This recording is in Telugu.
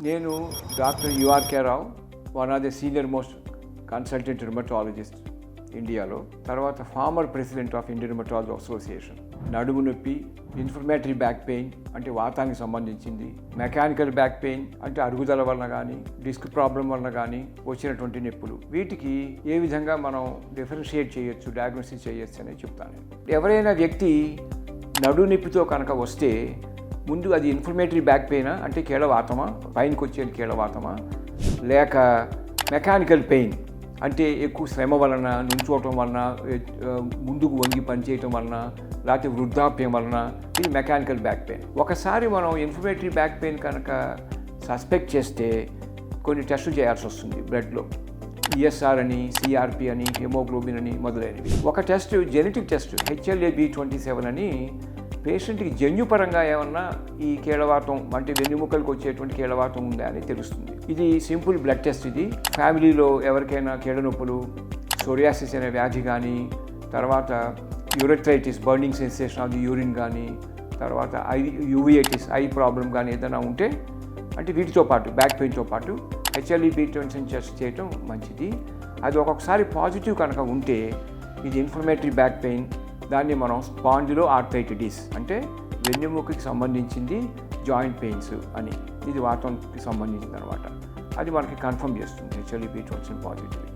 నేను doctor U R K Rao, one of the senior most consultant rheumatologist ఇండియాలో. తర్వాత former president of Indian rheumatology association. నడుము నొప్పి, ఇన్ఫ్లమేటరీ బ్యాక్ పెయిన్ అంటే వాతానికి సంబంధించింది, మెకానికల్ బ్యాక్ పెయిన్ అంటే అరుగుదల వలన కానీ, డిస్క్ ప్రాబ్లం వలన కానీ వచ్చినటువంటి నొప్పులు, వీటికి ఏ విధంగా మనం డిఫరెన్షియేట్ చేయొచ్చు, డయాగ్నోసిస్ చేయొచ్చు అనేది చెప్తాను. ఎవరైనా వ్యక్తి నడుము నొప్పితో కనుక వస్తే ముందు అది ఇన్ఫ్లమేటరీ బ్యాక్ పెయినా అంటే కీళ్ళవాతమా, పైనకి వచ్చే కీళ్ళవాతమా, లేక మెకానికల్ పెయిన్ అంటే ఎక్కువ శ్రమ వలన, నుంచోవటం వలన, ముందుకు వంగి పనిచేయటం వలన, లేకపోతే వృద్ధాప్యం వలన, ఇది మెకానికల్ బ్యాక్ పెయిన్. ఒకసారి మనం ఇన్ఫ్లమేటరీ బ్యాక్ పెయిన్ కనుక సస్పెక్ట్ చేస్తే కొన్ని టెస్టులు చేయాల్సి వస్తుంది బ్లడ్లో. ఈఎస్ఆర్ అని, సిఆర్పి అని, హిమోగ్లోబిన్ అని మొదలైనవి. ఒక టెస్ట్ జెనెటిక్ టెస్ట్ HLA-B27 అని పేషెంట్కి జన్యుపరంగా ఏమన్నా ఈ కీళ్ళవాతం అంటే వెన్నుముకలకు వచ్చేటువంటి కీళ్ళవాతం ఉందా అని తెలుస్తుంది. ఇది సింపుల్ బ్లడ్ టెస్ట్. ఇది ఫ్యామిలీలో ఎవరికైనా కీళ్ళ నొప్పులు, సోరియాసిస్ అనే వ్యాధి కానీ, తర్వాత urethritis burning sensation of the urine కానీ, తర్వాత యువిఐటిస్ ఐ ప్రాబ్లం కానీ ఏదైనా ఉంటే అంటే వీటితో పాటు బ్యాక్ పెయిన్తో పాటు HLA-B27 టెస్ట్ చేయటం మంచిది. అది ఒక్కొక్కసారి పాజిటివ్ కనుక ఉంటే ఇది ఇన్ఫ్లమేటరీ బ్యాక్ పెయిన్, దాన్ని మనం స్పాండిలో ఆర్థరైటిస్ అంటే వెన్నెముకకి సంబంధించింది జాయింట్ పెయిన్స్ అని, ఇది వాతానికి సంబంధించింది అనమాట. అది మనకి కన్ఫర్మ్ చేస్తుంది HLA-B27 పాజిటివ్.